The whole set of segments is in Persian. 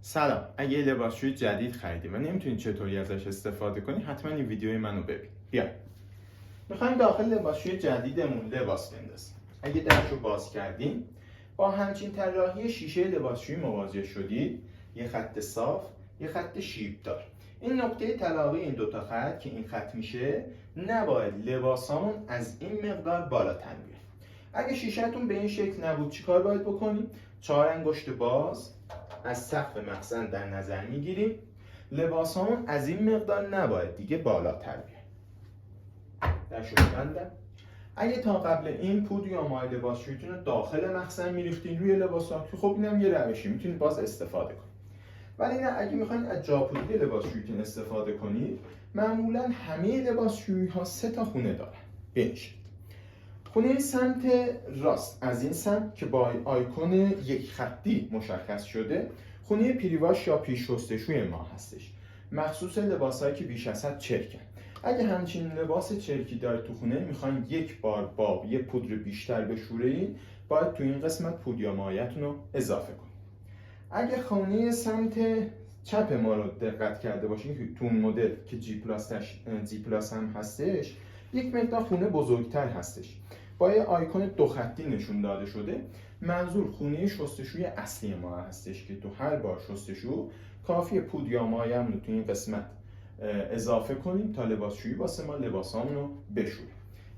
سلام. اگه یه لباسشوی جدید خریدی و نمیتونی چطوری ازش استفاده کنی، حتما این ویدیوی منو ببین. بیا. میخوایم داخل لباسشوی جدیدمون لباس بندازیم. اگه درشو باز کردیم، با همچین طراحی شیشه لباسشویی مواجه شدید. یه خط صاف، یه خط شیب دار. این نقطه تلاقی این دوتا خط که این خط میشه، نباید لباسامون از این مقدار بالاتر بیاد. اگه شیشه‌تون به این شکل نبود چیکار باید بکنیم؟ 4 انگشت باز از سقف مخزن در نظر میگیریم. لباسامون از این مقدار نباید دیگه بالاتر بیاد. در بندم. اگه تا قبل این پودر یا مایع لباسشوییتون رو داخل مخزن میریختین روی لباسا، که خب اینم یه روشی، میتونید باز استفاده کنید. ولی نه، اگه میخواین از جاپودری لباسشوییتون استفاده کنید، معمولا همه لباسشویی‌ها 3 تا خونه دارن. بنشید. خونه سمت راست از این سمت که با آیکون یک خطی مشخص شده، خونه پریواش یا پیش شستشوی ما هستش، مخصوص لباسایی که بیش از حد چرکن. اگه همچین لباس چرکی داره تو خونه، میخواین یک بار با یه پودر بیشتر بشورید، باید تو این قسمت پودر یا مایعتون رو اضافه کنید. اگه خونه سمت چپ ما رو دقت کرده باشین که تو اون مدل که جی پلاس هم هستش، یک مقدار خونه بزرگتر هستش، با یه آیکون 2 خطی نشون داده شده. منظور خونه شستشوی اصلی ما هستش که تو هر بار شستشو کافیه پودر یا مایع رو تو این قسمت اضافه کنیم تا لباسشویی واسه ما لباسامون رو بشوره.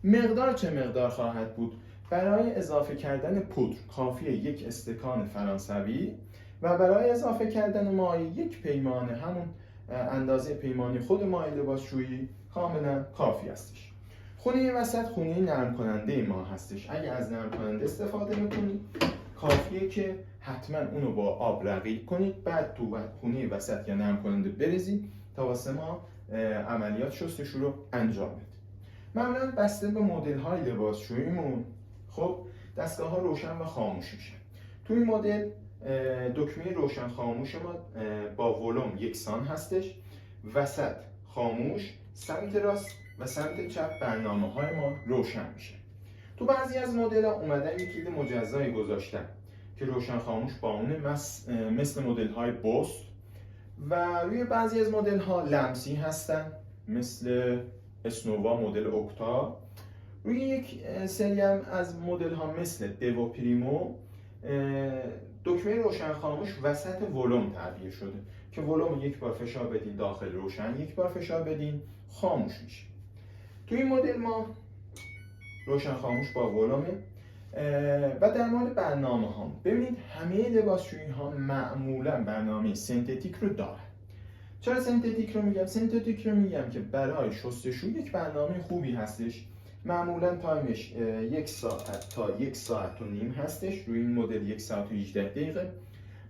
مقدار چه مقدار خواهد بود؟ برای اضافه کردن پودر کافیه 1 استکان فرانسوی و برای اضافه کردن مایع 1 پیمانه، همون اندازه پیمانی خود مایع لباسشویی، کاملا کافی هستش. خونه وسط خونه نرم کننده ما هستش. اگه از نرم کننده استفاده میکنید، کافیه که حتما اونو با آب رقیق کنید، بعد تو خونه وسط یا نرم کننده بریزید تا واسه ما عملیات شستشو رو انجام بدید. معمولا بسته به مدل های لباسشوییمون، خب دستگاه ها روشن و خاموش میشه. تو این مدل دکمه روشن خاموش ما با ولوم یکسان هستش، وسط خاموش، سمت راست و سمت چپ برنامه های ما روشن میشه. تو بعضی از مدل ها اومدن یک کلید مجزایی گذاشتن که روشن خاموش با اون مثل مدل های بوس، و روی بعضی از مدل ها لمسی هستن مثل اسنووا مدل اوکتا. روی یک سری هم از مدل ها مثل دیو پریمو دکمه روشن خاموش وسط ولوم تعبیه شده که ولوم یک بار فشار بدین داخل روشن، یک بار فشار بدین خاموش میشه. تو این مدل ما روشن خاموش با ولومه. و در مورد برنامه ها، ببینید همه لباسشویی ها معمولا برنامه سنتتیک رو دارن. چرا سنتتیک رو میگم؟ سنتتیک رو میگم که برای شستشو یک برنامه خوبی هستش. معمولا تایمش 1 ساعت تا 1 ساعت و نیم هستش. روی این مدل 1 ساعت و 18 دقیقه.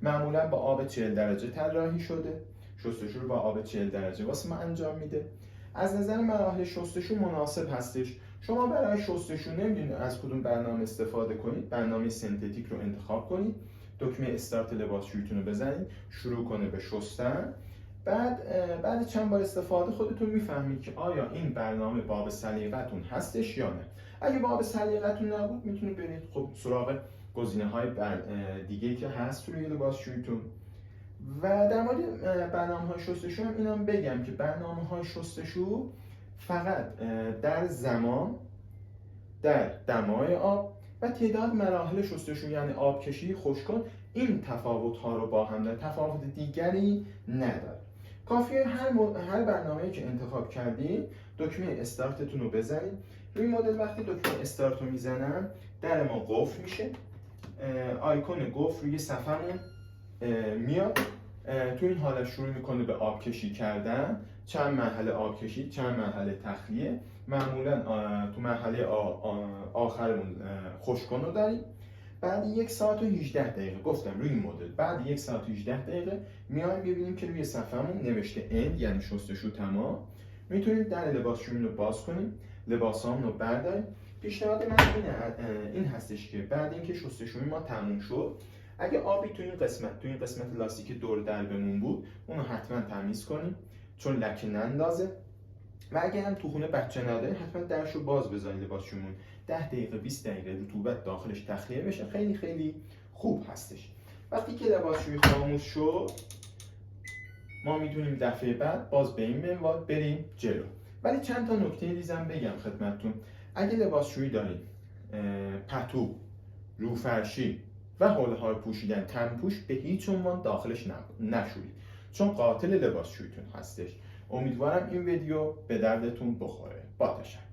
معمولا با آب 40 درجه طراحی شده. شستشو رو با آب 40 درجه واسه ما انجام میده. از نظر مراحل شستشو مناسب هستش. شما برای شستشو نمیدونید از کدوم برنامه استفاده کنید، برنامه سنتتیک رو انتخاب کنید، دکمه استارت لباسشوییتون رو بزنید، شروع کنه به شستن. بعد چند بار استفاده خودتون میفهمید که آیا این برنامه باب سلیقتون هستش یا نه. اگه باب سلیقتون نبود، میتونید برید خب سراغ گزینه‌های دیگه‌ای که هست روی لباسشوییتون. و در مورد برنامه‌های شستشو هم اینم بگم که برنامه‌های شستشو فقط در زمان، در دمای آب و تعداد مراحل شستشو، یعنی آب کشی، خشک‌کن، این تفاوت‌ها رو با هم داره، تفاوت دیگری نداره. کافیه هر برنامه‌ای که انتخاب کردید دکمه استارتتون رو بزنید. روی مدل وقتی دکمه استارت رو میزنم، در ما قفل میشه، آیکون قفل روی صفحمون میاد. تو این حالت شروع میکنه به آب کشی کردن، چند مرحله آب کشی، چند مرحله تخلیه. معمولا تو مرحله آخرمون خشک‌کن رو داریم. بعد 1 ساعت و 18 دقیقه گفتم روی این مدل، بعد 1 ساعت و 18 دقیقه میایم ببینیم که روی صفحمون نوشته end، یعنی شستشو تمام. میتونید در لباسشویی رو باز کنیم، لباسامون رو برداریم. پیشنهاد من این هستش که بعد اینکه شستشوی ما تموم شد، اگه آبی تو این قسمت لاستیک دور دربمون بود، اونو حتما تمیز کنیم چون لکه نندازه. و اگه هم تو خونه بچه نداره، حتما درشو باز بذارید لباسشوییمون 10 دقیقه 20 دقیقه رطوبت داخلش تخلیه بشه، خیلی خیلی خوب هستش. وقتی که لباسشویی خاموش شد، ما میدونیم دفعه بعد باز به این منوال بریم جلو. ولی چند تا نکته ریزم بگم خدمتتون. اگه لباسشویی دارید، پتو، روفرشی و حوله‌های پوشیدن، تن‌پوش به هیچ عنوان داخلش نشویید، چون قاتل لباسشوییتون هستش. امیدوارم این ویدیو به دردتون بخوره. با تشکر.